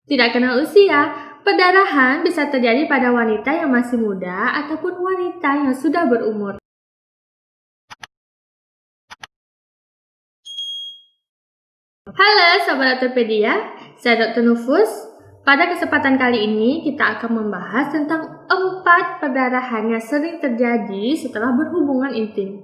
Tidak kenal usia, perdarahan bisa terjadi pada wanita yang masih muda ataupun wanita yang sudah berumur. Halo Sobat Ortopedia, saya Dr. Nufus. Pada kesempatan kali ini kita akan membahas tentang 4 perdarahan yang sering terjadi setelah berhubungan intim.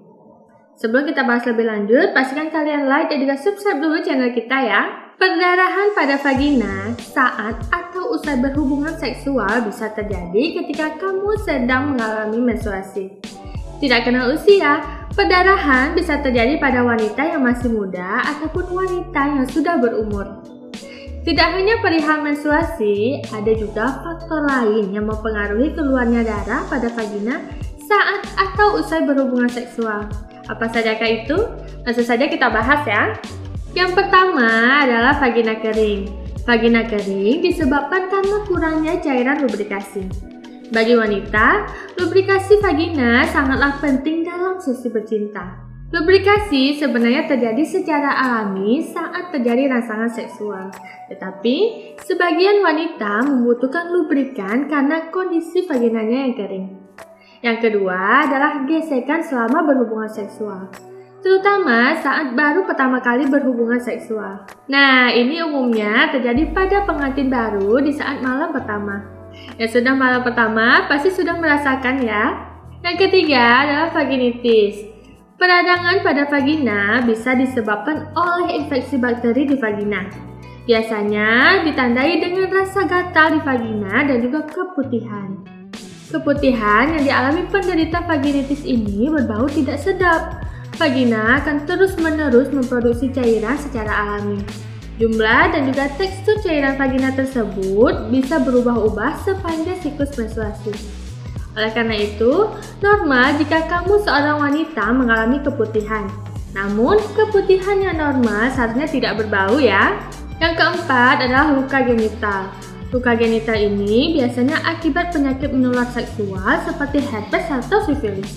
Sebelum kita bahas lebih lanjut, pastikan kalian like dan juga subscribe dulu channel kita ya. Perdarahan pada vagina saat atau usai berhubungan seksual bisa terjadi ketika kamu sedang mengalami menstruasi. Tidak kenal usia, perdarahan bisa terjadi pada wanita yang masih muda ataupun wanita yang sudah berumur. Tidak hanya perihal menstruasi, ada juga faktor lain yang mempengaruhi keluarnya darah pada vagina saat atau usai berhubungan seksual. Apa sajakah itu? Langsung saja kita bahas ya. Yang pertama adalah vagina kering. Vagina kering disebabkan karena kurangnya cairan lubrikasi. Bagi wanita, lubrikasi vagina sangatlah penting dalam sesi bercinta. Lubrikasi sebenarnya terjadi secara alami saat terjadi rangsangan seksual. Tetapi, sebagian wanita membutuhkan lubrikan karena kondisi vaginanya yang kering. Yang kedua adalah gesekan selama berhubungan seksual, terutama saat baru pertama kali berhubungan seksual. Nah, ini umumnya terjadi pada pengantin baru di saat malam pertama. Yang sudah malam pertama pasti sudah merasakan ya. Yang ketiga adalah vaginitis. Peradangan pada vagina bisa disebabkan oleh infeksi bakteri di vagina. Biasanya ditandai dengan rasa gatal di vagina dan juga keputihan. Keputihan yang dialami penderita vaginitis ini berbau tidak sedap. Vagina akan terus-menerus memproduksi cairan secara alami. Jumlah dan juga tekstur cairan vagina tersebut bisa berubah-ubah sepanjang siklus menstruasi. Oleh karena itu, normal jika kamu seorang wanita mengalami keputihan. Namun, keputihan yang normal seharusnya tidak berbau ya. Yang keempat adalah luka genital. Luka genital ini biasanya akibat penyakit menular seksual seperti herpes atau sifilis.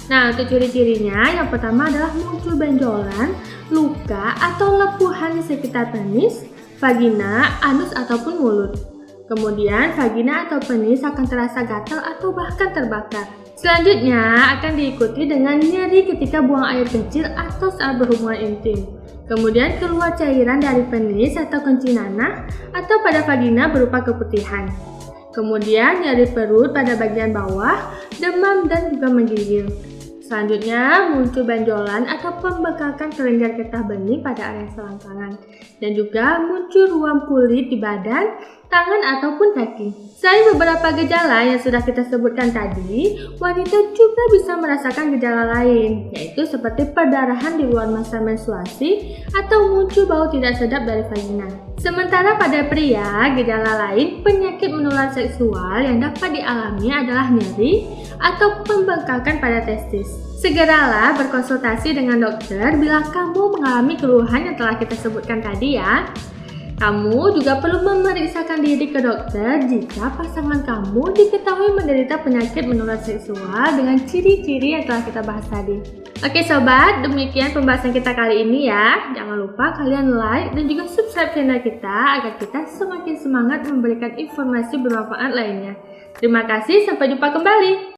Nah, untuk ciri-cirinya yang pertama adalah muncul benjolan, luka atau lepuhan di sekitar penis, vagina, anus ataupun mulut. Kemudian vagina atau penis akan terasa gatal atau bahkan terbakar. Selanjutnya akan diikuti dengan nyeri ketika buang air kecil atau saat berhubungan intim. Kemudian keluar cairan dari penis atau kencing nanah atau pada vagina berupa keputihan. Kemudian nyeri perut pada bagian bawah, demam dan juga menggigil. Selanjutnya muncul benjolan atau pembekakan kelenjar getah bening pada area selangkangan. Dan juga muncul ruam kulit di badan, tangan ataupun kaki. Selain beberapa gejala yang sudah kita sebutkan tadi, wanita juga bisa merasakan gejala lain, yaitu seperti perdarahan di luar masa menstruasi atau muncul bau tidak sedap dari vagina. Sementara pada pria, gejala lain penyakit menular seksual yang dapat dialami adalah nyeri atau pembengkakan pada testis. Segeralah berkonsultasi dengan dokter bila kamu mengalami keluhan yang telah kita sebutkan tadi ya. Kamu juga perlu memeriksakan diri ke dokter jika pasangan kamu diketahui menderita penyakit menular seksual dengan ciri-ciri yang telah kita bahas tadi. Oke sobat, demikian pembahasan kita kali ini ya. Jangan lupa kalian like dan juga subscribe channel kita agar kita semakin semangat memberikan informasi bermanfaat lainnya. Terima kasih, sampai jumpa kembali.